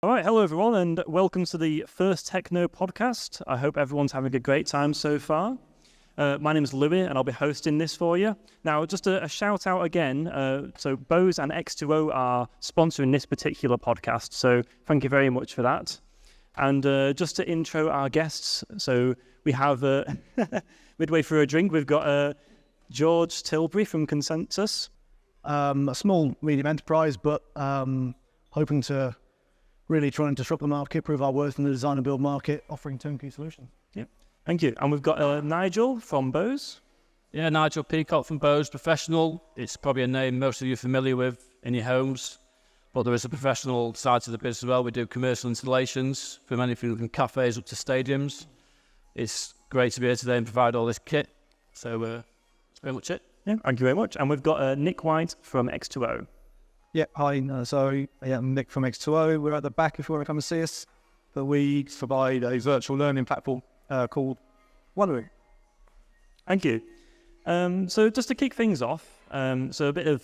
All right, hello everyone, and welcome to the first Techknow podcast. I hope everyone's having a great time so far. My name is Louis, and I'll be hosting this for you. Now, just a shout out again. So Bose and X2O are sponsoring this particular podcast, so thank you very much for that. And just to intro our guests, so we have, midway through a drink, we've got George Tilbury from Consensus. A small, medium enterprise, but hoping to really try and disrupt the market, prove our worth in the design and build market, offering turnkey solutions. Yeah, thank you. And we've got Nigel from Bose. Yeah, Nigel Peacock from Bose, professional. It's probably a name most of you are familiar with in your homes, but there is a professional side to the business as well. We do commercial installations from anything from cafes up to stadiums. It's great to be here today and provide all this kit. So that's very much it. Yeah, thank you very much. And we've got Nick White from X2O. Yeah, hi. I'm Nick from X2O. We're at the back if you want to come and see us. But we provide a virtual learning platform called Wondering. Thank you. So just to kick things off, so a bit of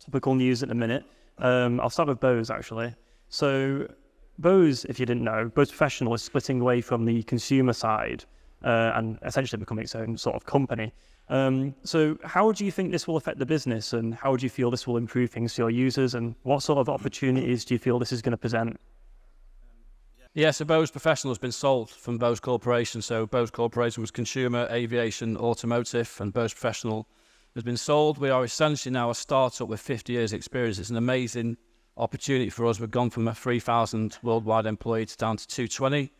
topical news at the minute. I'll start with Bose, actually. So Bose, if you didn't know, Bose Professional is splitting away from the consumer side and essentially becoming its own sort of company. So how do you think this will affect the business, and how do you feel this will improve things for your users, and what sort of opportunities do you feel this is going to present? Yeah, so Bose Professional has been sold from Bose Corporation. So Bose Corporation was consumer, aviation, automotive, and Bose Professional has been sold. We are essentially now a startup with 50 years experience. It's an amazing opportunity for us. We've gone from a 3,000 worldwide employees down to 220.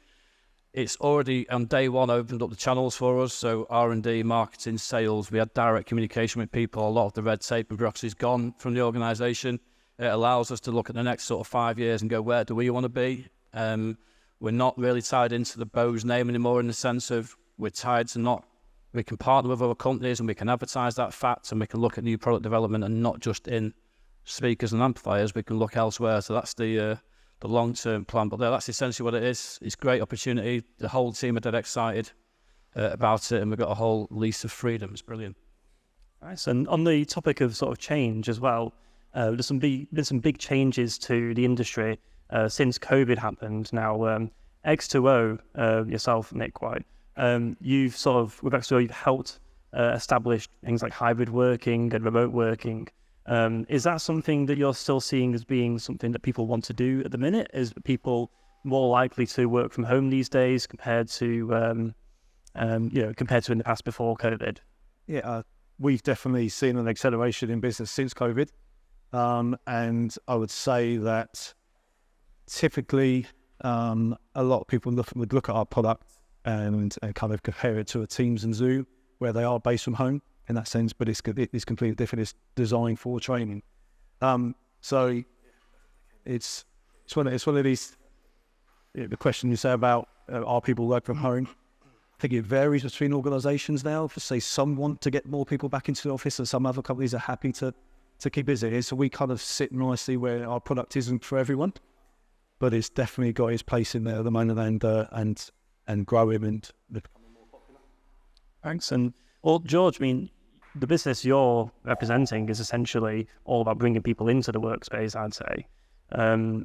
It's already on day one opened up the channels for us. So R&D, marketing, sales, we had direct communication with people. A lot of the red tape and bureaucracy is gone from the organisation. It allows us to look at the next sort of 5 years and go, where do we want to be? We're not really tied into the Bose name anymore in the sense of we can partner with other companies and we can advertise that fact, and we can look at new product development and not just in speakers and amplifiers. We can look elsewhere. So that's the long-term plan. But that's essentially what it is. It's a great opportunity. The whole team are dead excited about it, and we've got a whole lease of freedom. It's brilliant. Nice. And on the topic of sort of change as well, there's been some big changes to the industry since COVID happened. Now, X2O, yourself, Nick White, with X2O, you've helped establish things like hybrid working and remote working. Is that something that you're still seeing as being something that people want to do at the minute? Is people more likely to work from home these days compared to in the past before COVID? Yeah, we've definitely seen an acceleration in business since COVID. And I would say that typically a lot of people would look at our product and kind of compare it to a Teams and Zoom, where they are based from home in that sense, but it's completely different. It's designed for training. So it's one of these, the question you say about are people work from home? I think it varies between organisations now. For say some want to get more people back into the office, and some other companies are happy to keep busy. So we kind of sit nicely where our product isn't for everyone, but it's definitely got its place in there at the moment and growing and becoming more popular. Thanks. And well, George, I mean, the business you're representing is essentially all about bringing people into the workspace, I'd say.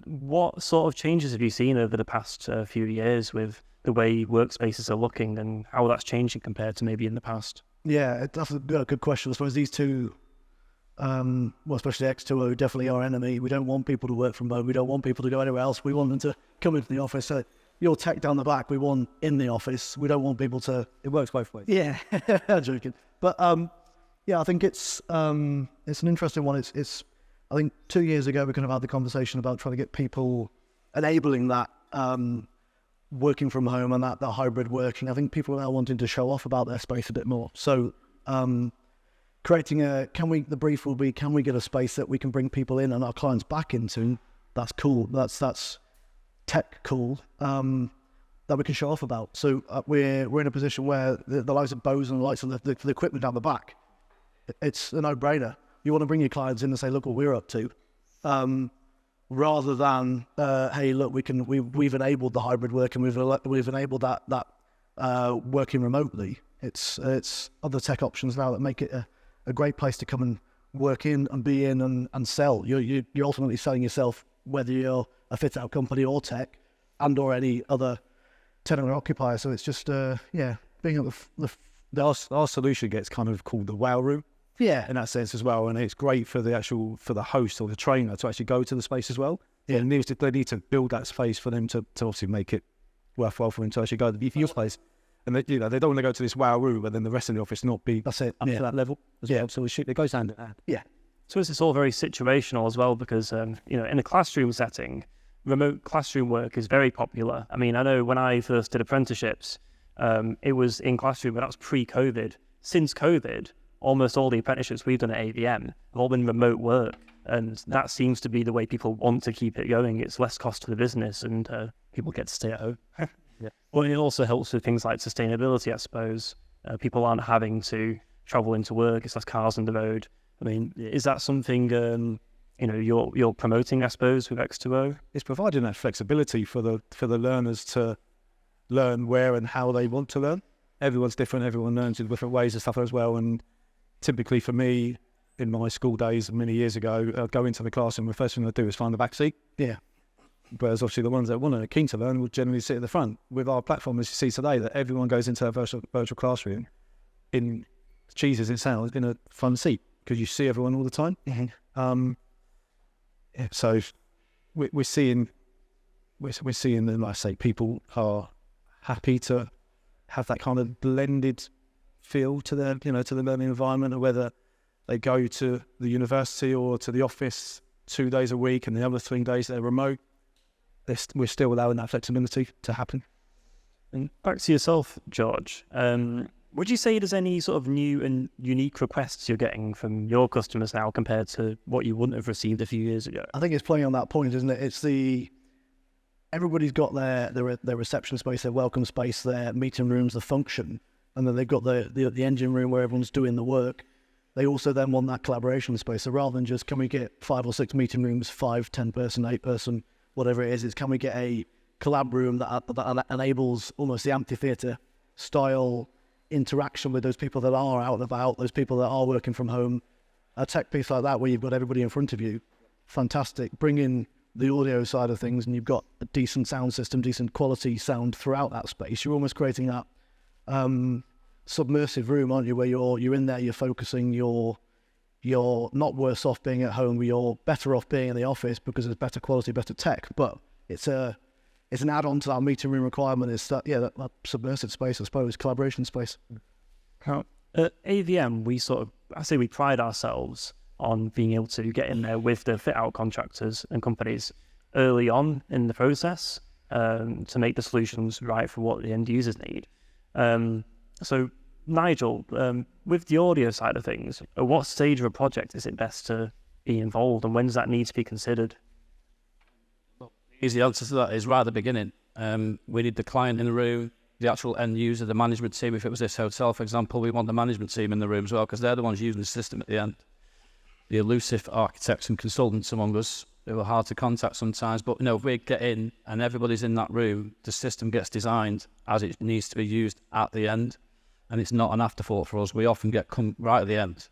What sort of changes have you seen over the past few years with the way workspaces are looking, and how that's changing compared to maybe in the past? Yeah, that's a good question. I suppose these two, especially X2O, definitely our enemy. We don't want people to work from home. We don't want people to go anywhere else. We want them to come into the office. So your tech down the back, we want in the office. We don't want people to... It works both ways. Yeah, I'm joking. But I think it's an interesting one. It's I think 2 years ago we kind of had the conversation about trying to get people enabling that working from home and that hybrid working. I think people are now wanting to show off about their space a bit more. So creating the brief will be, can we get a space that we can bring people in and our clients back into? That's cool. That's tech cool. That we can show off about. So we're in a position where the likes of Bose and the likes of the equipment down the back, it's a no-brainer. You want to bring your clients in and say, look what we're up to, rather than hey, look, we've enabled the hybrid work and we've enabled that working remotely. It's other tech options now that make it a great place to come and work in and be in and sell. You're ultimately selling yourself whether you're a fit-out company or tech, and or any other tenant or occupier. So it's just being at Our solution gets kind of called the wow room in that sense as well, and it's great for the host or the trainer to actually go to the space as well. Yeah, and they need to build that space for them to obviously make it worthwhile for them to actually go to your place. And they don't want to go to this wow room, but then the rest of the office not be up to that level as well. So it goes hand in hand. Yeah. So it's all very situational as well, because in a classroom setting, remote classroom work is very popular. I mean, I know when I first did apprenticeships, it was in classroom, but that was pre-COVID. Since COVID, almost all the apprenticeships we've done at AVM have all been remote work, and that seems to be the way people want to keep it going. It's less cost to the business, and people get to stay at home. Yeah. Well, it also helps with things like sustainability, I suppose. People aren't having to travel into work. It's less cars on the road. I mean, is that something you're promoting, I suppose, with X2O? It's providing that flexibility for the learners to learn where and how they want to learn. Everyone's different. Everyone learns in different ways and stuff as well. And typically for me, in my school days many years ago, I'd go into the classroom, the first thing I'd do is find the back seat. Yeah. Whereas obviously the ones that want and are keen to learn will generally sit at the front. With our platform, as you see today, that everyone goes into a virtual classroom in cheeses itself in a front seat, because you see everyone all the time. Mm-hmm. So we're seeing, like I say, people are happy to have that kind of blended feel to their, to the learning environment, or whether they go to the university or to the office 2 days a week and the other 3 days they're remote. We're still allowing that flexibility to happen. And back to yourself, George. Would you say there's any sort of new and unique requests you're getting from your customers now compared to what you wouldn't have received a few years ago? I think it's playing on that point, isn't it? It's everybody's got their reception space, their welcome space, their meeting rooms, the function, and then they've got the engine room where everyone's doing the work. They also then want that collaboration space. So rather than just, can we get 5 or 6 meeting rooms, 5, 10 person, 8 person, whatever it is, it's can we get a collab room that enables almost the amphitheatre style interaction with those people that are out and about, those people that are working from home. A tech piece like that where you've got everybody in front of you, fantastic. Bring in the audio side of things and you've got a decent sound system, decent quality sound throughout that space. You're almost creating that submersive room, aren't you, where you're in there, you're focusing, you're not worse off being at home, you're better off being in the office because it's better quality, better tech, but it's an add-on to that meeting room requirement. Is that submersive space, I suppose, collaboration space. At AVM, we pride ourselves on being able to get in there with the fit-out contractors and companies early on in the process to make the solutions right for what the end users need. So, Nigel, with the audio side of things, at what stage of a project is it best to be involved, and when does that need to be considered? Easy answer to that is right at the beginning. We need the client in the room, the actual end user, the management team. If it was this hotel, for example, we want the management team in the room as well, because they're the ones using the system at the end. The elusive architects and consultants among us, they were hard to contact sometimes, but if we get in and everybody's in that room, the system gets designed as it needs to be used at the end, and it's not an afterthought for us. We often get come right at the end,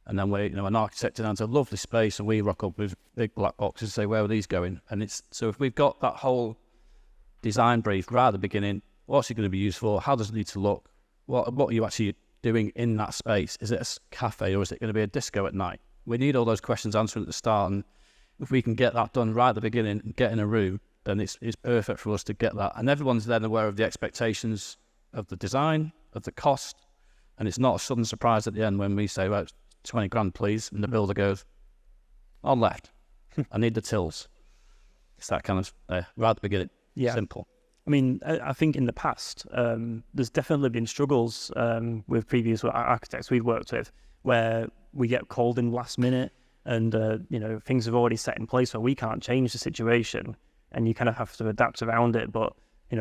and then an architect designs a lovely space, and we rock up with big black boxes and say, where are these going? And so if we've got that whole design brief right at the beginning, what's it going to be used for? How does it need to look? What are you actually doing in that space? Is it a cafe, or is it going to be a disco at night? We need all those questions answered at the start, and if we can get that done right at the beginning and get in a room, then it's perfect for us to get that. And everyone's then aware of the expectations of the design, of the cost, and it's not a sudden surprise at the end when we say, well, 20 grand, please, and the builder goes, on left, I need the tills. It's that kind of, right at the beginning, simple. I mean, I think in the past, there's definitely been struggles with previous architects we've worked with, where we get called in last minute, and things have already set in place where we can't change the situation, and you kind of have to adapt around it. But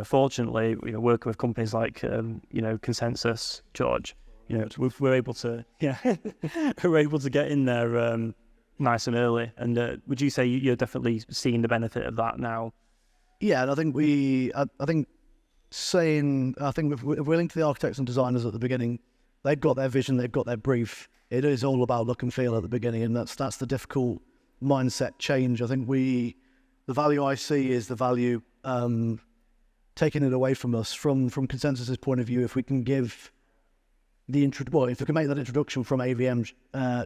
fortunately, working with companies like Consensus, George, we're able to we're able to get in there nice and early. And would you say you're definitely seeing the benefit of that now? Yeah, and I think if we're linked to the architects and designers at the beginning, they've got their vision, they've got their brief. It is all about look and feel at the beginning, and that's the difficult mindset change. I think we the value I see is the value taking it away from us, from Consensus's point of view. If we can give if we can make that introduction from AVM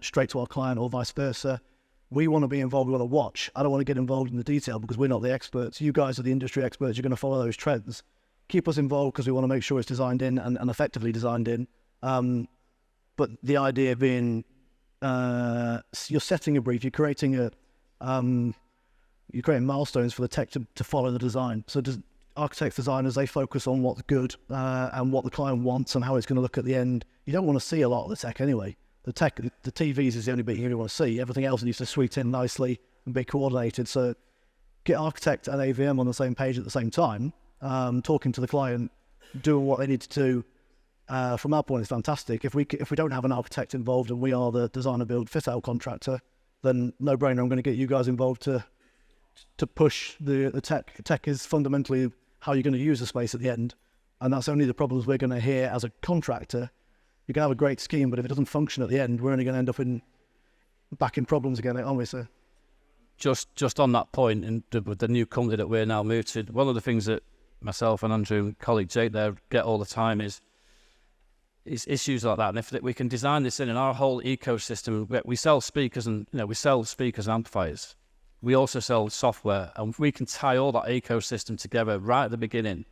straight to our client or vice versa, we want to be involved. We want to watch. I don't want to get involved in the detail because we're not the experts. You guys are the industry experts. You're going to follow those trends. Keep us involved because we want to make sure it's designed in and effectively designed in. But the idea being, you're setting a brief. You're creating milestones for the tech to follow the design. So architects, designers, they focus on what's good and what the client wants and how it's going to look at the end. You don't want to see a lot of the tech anyway. The TVs is the only bit you really want to see. Everything else needs to suite in nicely and be coordinated. So get architect and AVM on the same page at the same time, talking to the client, doing what they need to do. From our point, it's fantastic. If we don't have an architect involved and we are the designer build fit out contractor, then no brainer. I'm going to get you guys involved to push the tech. Tech is fundamentally how you're going to use the space at the end, and that's only the problems we're going to hear as a contractor. You can have a great scheme, but if it doesn't function at the end, we're only going to end up back in problems again, aren't we? So, just on that point, and with the new company that we're now moved to, one of the things that myself and Andrew and colleague Jake there get all the time is issues like that. And if we can design this in our whole ecosystem, we sell speakers and we sell speakers and amplifiers. We also sell software, and we can tie all that ecosystem together right at the beginning.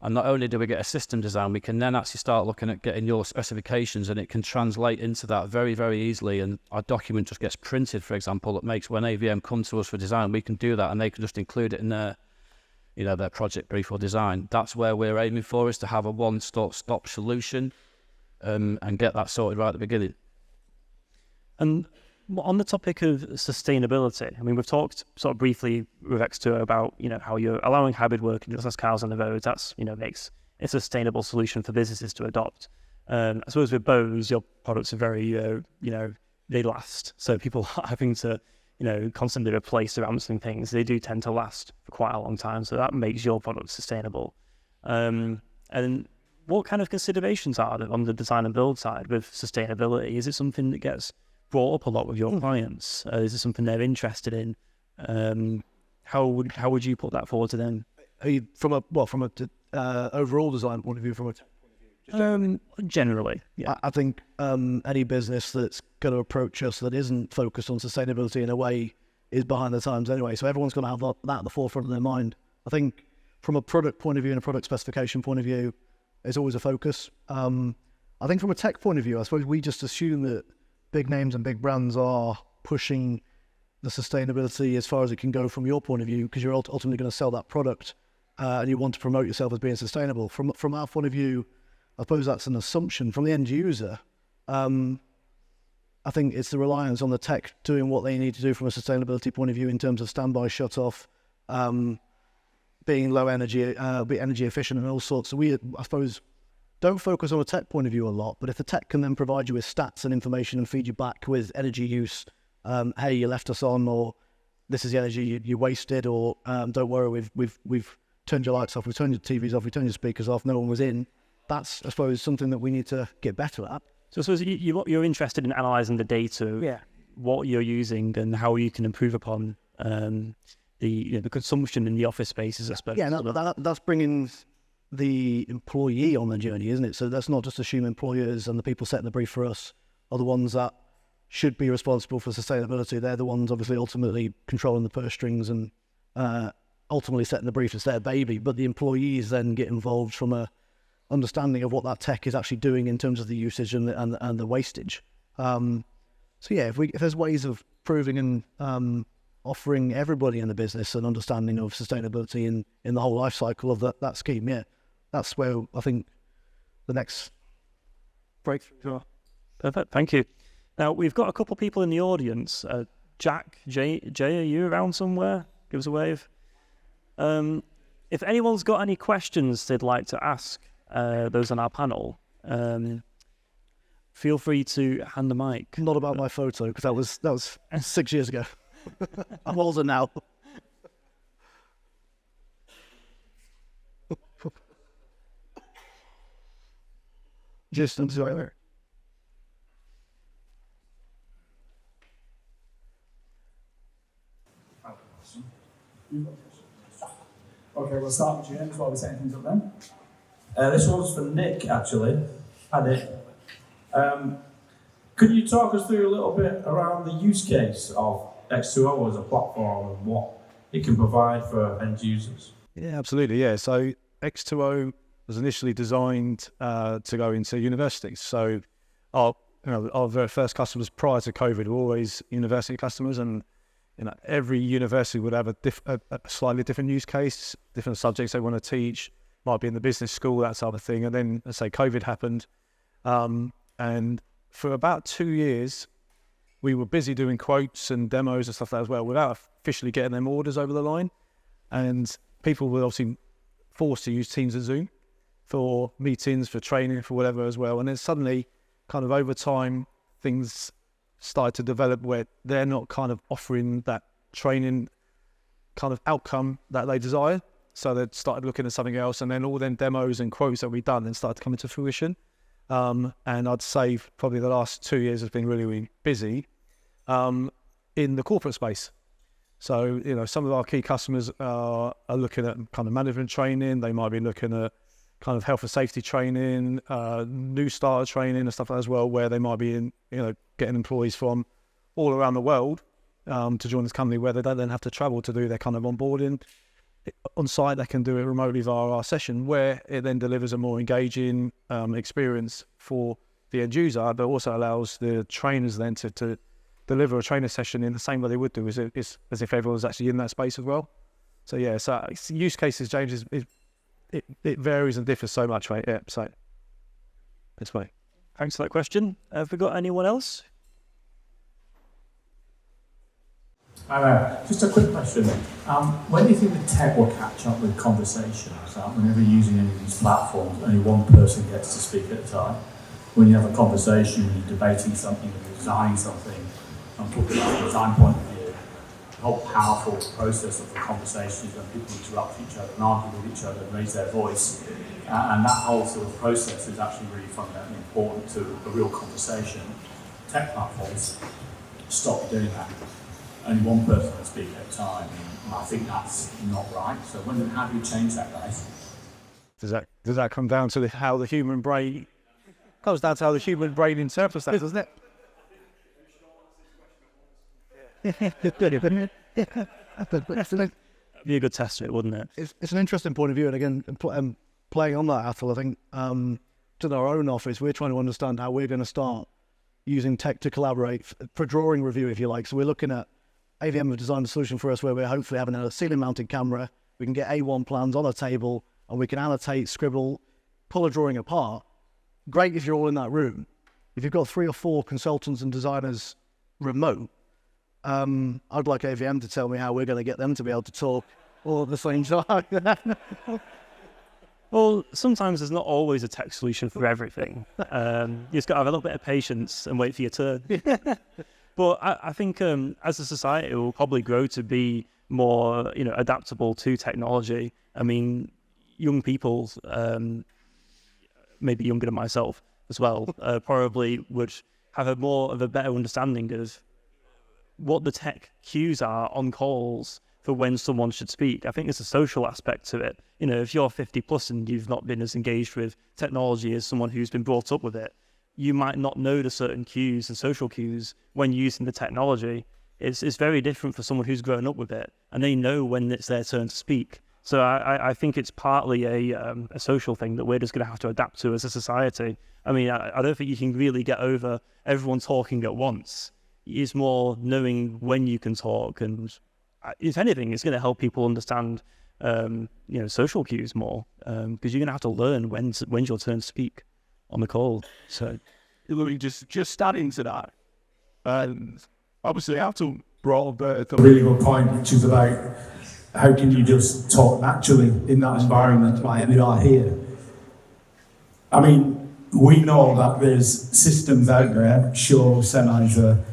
And not only do we get a system design, we can then actually start looking at getting your specifications, and it can translate into that very, very easily. And our document just gets printed, for example, that makes when AVM come to us for design, we can do that, and they can just include it in their project brief or design. That's where we're aiming for, is to have a one-stop solution, and get that sorted right at the beginning. And on the topic of sustainability, I mean, we've talked sort of briefly with X2 about, how you're allowing hybrid work and just less cars on the roads. That's, makes a sustainable solution for businesses to adopt. I suppose with Bose, your products are very, they last. So people are having to, constantly replace their amps and things. They do tend to last for quite a long time. So that makes your product sustainable. And what kind of considerations are there on the design and build side with sustainability? Is it something that gets brought up a lot with your clients? Is it something they're interested in? How would you put that forward to them? From a overall design point of view, from a tech point of view? Generally, yeah. I think any business that's going to approach us that isn't focused on sustainability in a way is behind the times anyway. So everyone's going to have that at the forefront of their mind. I think from a product point of view and a product specification point of view, it's always a focus. I think from a tech point of view, I suppose we just assume that big names and big brands are pushing the sustainability as far as it can go from your point of view, because you're ultimately going to sell that product and you want to promote yourself as being sustainable. From our point of view, I suppose that's an assumption from the end user. I think it's the reliance on the tech doing what they need to do from a sustainability point of view in terms of standby shut-off, being low energy, be energy efficient and all sorts. So we, I suppose, don't focus on a tech point of view a lot, but if the tech can then provide you with stats and information and feed you back with energy use, hey, you left us on, or this is the energy you wasted, or don't worry, we've turned your lights off, we've turned your TVs off, we've turned your speakers off, no one was in. That's, I suppose, something that we need to get better at. So I suppose you're interested in analysing the data, what you're using and how you can improve upon the consumption in the office spaces, I suppose. Yeah, that's bringing the employee on the journey, isn't it? So let's not just assume employers and the people setting the brief for us are the ones that should be responsible for sustainability. They're the ones obviously ultimately controlling the purse strings and ultimately setting the brief. It's their baby, but the employees then get involved from a understanding of what that tech is actually doing in terms of the usage and the wastage. So yeah, if there's ways of proving and offering everybody in the business an understanding of sustainability in the whole life cycle of that scheme, that's where I think the next breakthrough. Perfect, thank you. Now, we've got a couple of people in the audience. Jack, Jay, are you around somewhere? Give us a wave. If anyone's got any questions they'd like to ask those on our panel, feel free to hand the mic. Not about my photo, because that was 6 years ago. I'm older now. Just observe. Okay, we'll start with James while we're setting things up then. This one's for Nick, actually. Hi, Nick. Could you talk us through a little bit around the use case of X2O as a platform and what it can provide for end users? Yeah, absolutely. Yeah. So X2O was initially designed to go into universities. So our very first customers prior to COVID were always university customers, and every university would have a slightly different use case, different subjects they want to teach. Might be in the business school, that sort of thing. And then, let's say, COVID happened, and for about 2 years, we were busy doing quotes and demos and stuff like that as well, without officially getting them orders over the line. And people were obviously forced to use Teams and Zoom for meetings, for training, for whatever as well. And then suddenly, kind of over time, things started to develop where they're not kind of offering that training kind of outcome that they desire. So they started looking at something else, and then all them demos and quotes that we've done then started to come into fruition. And I'd say probably the last 2 years has been really, really busy in the corporate space. So, some of our key customers are looking at kind of management training. They might be looking at kind of health and safety training, new starter training and stuff like that as well, where they might be getting employees from all around the world to join this company, where they don't then have to travel to do their kind of onboarding. On site, they can do it remotely via our session, where it then delivers a more engaging experience for the end user, but also allows the trainers then to deliver a trainer session in the same way they would do as if everyone was actually in that space as well. So yeah, so use cases, James, it varies and differs so much, right? Yeah, so that's fine. Thanks for that question. Have we got anyone else? Hi there. Just a quick question. When do you think the tech will catch up with conversations? Whenever you're using any of these platforms, only one person gets to speak at a time. When you have a conversation, you're debating something, you're designing something, I'm talking about the design point of view, the whole powerful process of the conversation is when people interrupt each other and argue with each other and raise their voice. And that whole sort of process is actually really fundamentally important to a real conversation. Tech platforms stop doing that. Only one person can speak at a time, and I think that's not right. So how do you change that, guys? Does that come down to how the human brain interprets that, doesn't it? That'd be a good test of it, wouldn't it? It's an interesting point of view, and again, playing on that, Athel, I think to our own office, we're trying to understand how we're going to start using tech to collaborate for drawing review, if you like. So we're looking at AVM have designed a solution for us where we're hopefully having a ceiling-mounted camera. We can get A1 plans on a table, and we can annotate, scribble, pull a drawing apart. Great if you're all in that room. If you've got 3 or 4 consultants and designers remote, I'd like AVM to tell me how we're going to get them to be able to talk all at the same time. Well, sometimes there's not always a tech solution for everything. You just got to have a little bit of patience and wait for your turn. But I think as a society, it will probably grow to be more, adaptable to technology. I mean, young people, maybe younger than myself as well, probably would have a better understanding of what the tech cues are on calls for when someone should speak. I think there's a social aspect to it. If you're 50 plus and you've not been as engaged with technology as someone who's been brought up with it, you might not know the certain cues and social cues when using the technology. It's very different for someone who's grown up with it, and they know when it's their turn to speak. So I think it's partly a social thing that we're just going to have to adapt to as a society. I mean, I don't think you can really get over everyone talking at once. It's more knowing when you can talk, and if anything, it's going to help people understand, social cues more, because you're going to have to learn when's your turn to speak on the call. So, just starting to that, obviously, Athel brought up a really good point, which is about how can you just talk naturally in that environment like we are here. I mean, we know that there's systems out there, Shure, Sennheiser,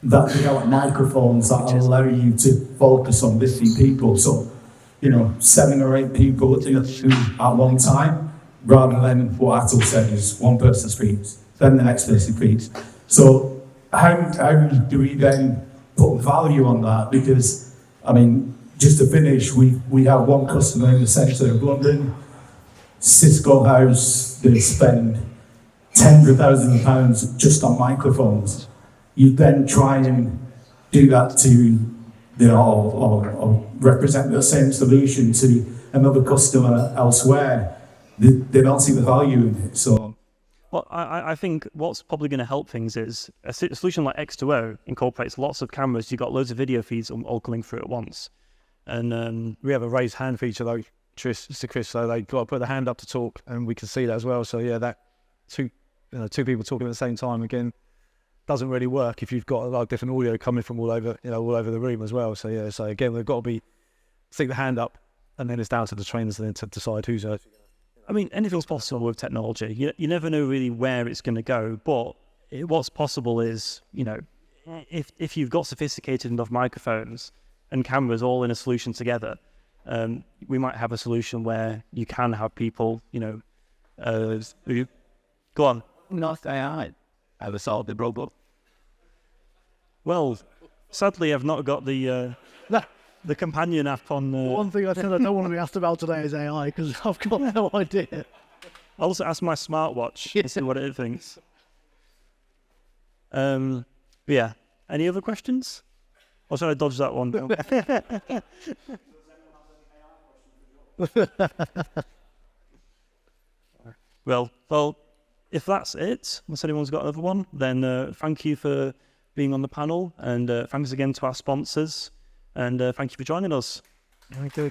that develop microphones that allow you to focus on listening people. So, 7 or 8 people at one time, rather than what Athel said is one person speaks, then the next person speaks. So how do we then put value on that? Because, I mean, just to finish, we have one customer in the centre of London, Cisco House. They spend tens of thousands of pounds just on microphones. You then try and do that to or represent the same solution to another customer elsewhere. They don't see the value in it. So, well, I think what's probably going to help things is a solution like X2O incorporates lots of cameras. You've got loads of video feeds all coming through at once. And we have a raised hand feature though, Chris, so they've got to put the hand up to talk, and we can see that as well. So yeah, that two people talking at the same time again doesn't really work if you've got a lot of different audio coming from all over the room as well. So yeah, so again, we've got to stick the hand up, and then it's down to the trainers then to decide who's. I mean, anything's possible with technology. You never know really where it's going to go, but what's possible is, if you've got sophisticated enough microphones and cameras all in a solution together, we might have a solution where you can have people, go on. Not AI. I was solved the problem. Well, sadly, I've not got the companion app on. One thing I said I don't want to be asked about today is AI, because I've got no idea. I'll also ask my smartwatch and see what it thinks. But yeah, any other questions? Or should I dodge that one? Well, if that's it, unless anyone's got another one, then thank you for being on the panel, and thanks again to our sponsors, and thank you for joining us. Very good.